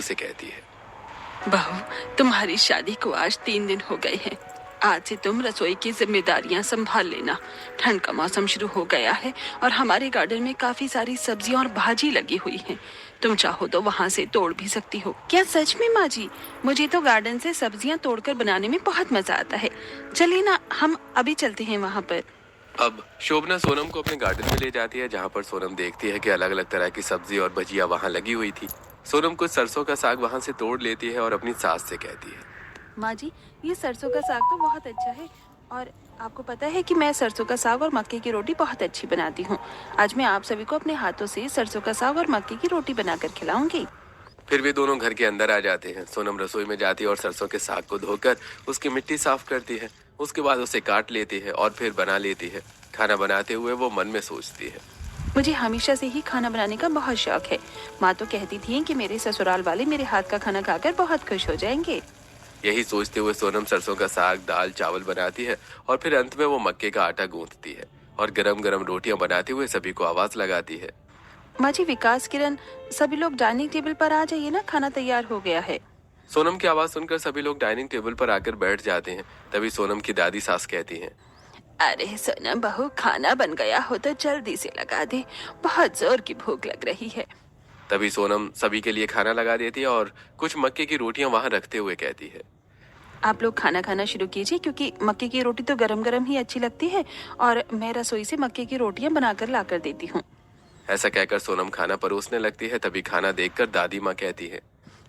से कहती है। बहू, तुम्हारी शादी को आज 3 दिन हो गए हैं। आज से तुम रसोई की जिम्मेदारियां संभाल लेना। ठंड का मौसम शुरू हो गया है और हमारे गार्डन में काफी सारी सब्जियां और भाजी लगी हुई हैं। तुम चाहो तो वहां से तोड़ भी सकती हो। क्या सच में माँ जी? मुझे तो गार्डन से सब्जियां तोड़कर बनाने में बहुत मजा आता है। चलिए ना, हम अभी चलते हैं वहाँ पर। अब शोभना सोनम को अपने गार्डन में ले जाती है, जहाँ पर सोनम देखती है कि अलग अलग तरह की सब्जी और भजिया वहाँ लगी हुई थी। सोनम कुछ सरसों का साग वहाँ से तोड़ लेती है और अपनी सास से कहती है। माँ जी, ये सरसों का साग तो बहुत अच्छा है और आपको पता है कि मैं सरसों का साग और मक्के की रोटी बहुत अच्छी बनाती हूँ। आज मैं आप सभी को अपने हाथों से सरसों का साग और मक्के की रोटी बनाकर खिलाऊंगी। फिर वे दोनों घर के अंदर आ जाते हैं। सोनम रसोई में जाती है और सरसों के साग को धोकर उसकी मिट्टी साफ करती है। उसके बाद उसे काट लेती है और फिर बना लेती है। खाना बनाते हुए वो मन में सोचती है। मुझे हमेशा से ही खाना बनाने का बहुत शौक है। माँ तो कहती थी कि मेरे ससुराल वाले मेरे हाथ का खाना खाकर बहुत खुश हो जाएंगे। यही सोचते हुए सोनम सरसों का साग, दाल, चावल बनाती है और फिर अंत में वो मक्के का आटा गूंथती है और गरम गरम रोटियां बनाते हुए सभी को आवाज लगाती है। माँ जी, विकास, किरण, सभी लोग डाइनिंग टेबल पर आ जाइए ना, खाना तैयार हो गया है। सोनम की आवाज सुनकर सभी लोग डाइनिंग टेबल पर आकर बैठ जाते हैं। तभी सोनम की दादी सास कहती हैं। अरे सोनम बहू, खाना बन गया हो तो जल्दी से लगा दे, बहुत जोर की भूख लग रही है। तभी सोनम सभी के लिए खाना लगा देती है और कुछ मक्के की रोटियां वहां रखते हुए कहती है। आप लोग खाना खाना शुरू कीजिए, क्योंकि मक्के की रोटी तो गरम गरम ही अच्छी लगती है और मैं रसोई से मक्के की रोटियां बनाकर लाकर देती हूँ। ऐसा कहकर सोनम खाना परोसने लगती है। तभी खाना देखकर दादी माँ कहती है।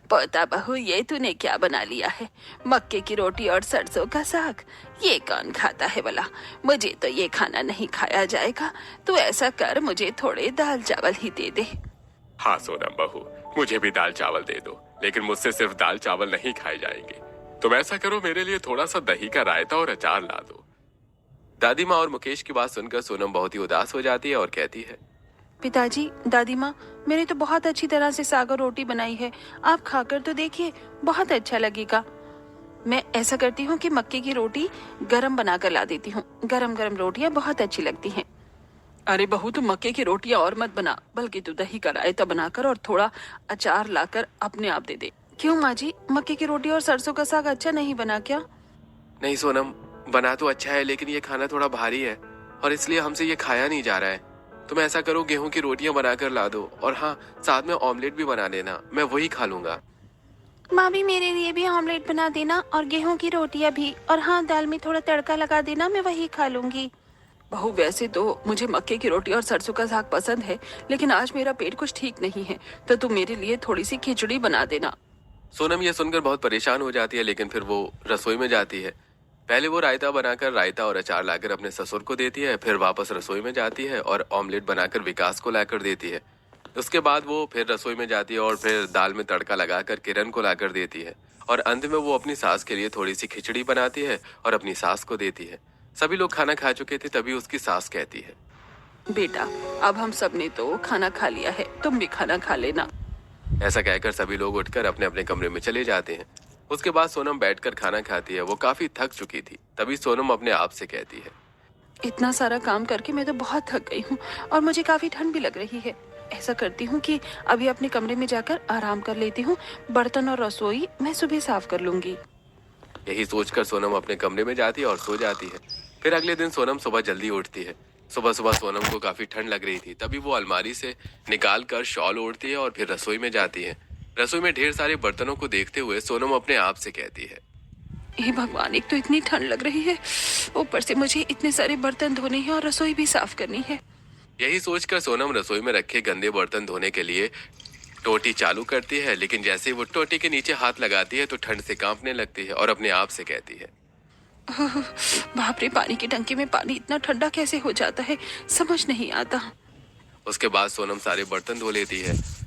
पोता बहू, ये तूने क्या बना लिया है? मक्के की रोटी और सरसों का साग, ये कौन खाता है भला? मुझे तो ये खाना नहीं खाया जाएगा। तू ऐसा कर, मुझे थोड़े दाल चावल ही दे दे। हाँ सोनम बहू, मुझे भी दाल चावल दे दो, लेकिन मुझसे सिर्फ दाल चावल नहीं खाए जाएंगे। तुम ऐसा करो, मेरे लिए थोड़ा सा दही का रायता और अचार ला दो। दादी माँ और मुकेश की बात सुनकर सोनम बहुत ही उदास हो जाती है और कहती है। पिताजी, दादी माँ, मैंने तो बहुत अच्छी तरह से साग और रोटी बनाई है। आप खाकर तो देखिए, बहुत अच्छा लगेगा। मैं ऐसा करती हूँ कि मक्के की रोटी गरम बनाकर ला देती हूँ। गरम गरम रोटियाँ बहुत अच्छी लगती हैं। अरे बहू, तू मक्के की रोटियाँ और मत बना, बल्कि तू दही का रायता बनाकर और थोड़ा अचार लाकर अपने आप दे दे। क्यों माँ जी, मक्के की रोटी और सरसों का साग अच्छा नहीं बना क्या? नहीं सोनम, बना तो अच्छा है, लेकिन ये खाना थोड़ा भारी है और इसलिए हमसे ये खाया नहीं जा रहा है। तुम ऐसा करो, गेहूं की रोटियां बनाकर ला दो और हाँ, साथ में ऑमलेट भी बना लेना, मैं वही खा लूंगा। माँ भी मेरे लिए भी ऑमलेट बना देना और गेहूं की रोटियां भी, और हाँ, दाल में थोड़ा तड़का लगा देना, मैं वही खा लूंगी। बहू, वैसे तो मुझे मक्के की रोटी और सरसों का साग पसंद है, लेकिन आज मेरा पेट कुछ ठीक नहीं है, तो तुम मेरे लिए थोड़ी सी खिचड़ी बना देना। सोनम ये सुनकर बहुत परेशान हो जाती है, लेकिन फिर वो रसोई में जाती है। पहले वो रायता बनाकर रायता और अचार लाकर अपने ससुर को देती है, फिर वापस रसोई में जाती है और ऑमलेट बनाकर विकास को लाकर देती है। उसके बाद वो फिर रसोई में जाती है और फिर दाल में तड़का लगाकर किरण को लाकर देती है और अंत में वो अपनी सास के लिए थोड़ी सी खिचड़ी बनाती है और अपनी सास को देती है। सभी लोग खाना खा चुके थे, तभी उसकी सास कहती है। बेटा, अब हम सब ने तो खाना खा लिया है, तुम भी खाना खा लेना। ऐसा कहकर सभी लोग उठकर अपने अपने कमरे में चले जाते हैं। उसके बाद सोनम बैठकर खाना खाती है। वो काफी थक चुकी थी। तभी सोनम अपने आप से कहती है। इतना सारा काम करके मैं तो बहुत थक गई हूँ और मुझे काफी ठंड भी लग रही है। ऐसा करती हूँ कि अभी अपने कमरे में जाकर आराम कर लेती हूँ। बर्तन और रसोई मैं सुबह साफ कर लूंगी। यही सोचकर सोनम अपने कमरे में जाती है और सो जाती है। फिर अगले दिन सोनम सुबह जल्दी उठती है। सुबह सुबह सोनम को काफी ठंड लग रही थी। तभी वो अलमारी से निकाल कर शॉल ओढ़ती है और फिर रसोई में जाती है। रसोई में ढेर सारे बर्तनों को देखते हुए सोनम अपने आप से कहती है। हे भगवान, एक तो इतनी ठंड लग रही है, ऊपर से मुझे इतने सारे बर्तन धोने हैं और रसोई भी साफ करनी है। यही सोचकर सोनम रसोई में रखे गंदे बर्तन धोने के लिए टोटी चालू करती है, लेकिन जैसे ही वो टोटी के नीचे हाथ लगाती है तो ठंड से कांपने लगती है और अपने आप से कहती है। बाप रे, पानी की टंकी में पानी इतना ठंडा कैसे हो जाता है, समझ नहीं आता। उसके बाद सोनम सारे बर्तन धो लेती है।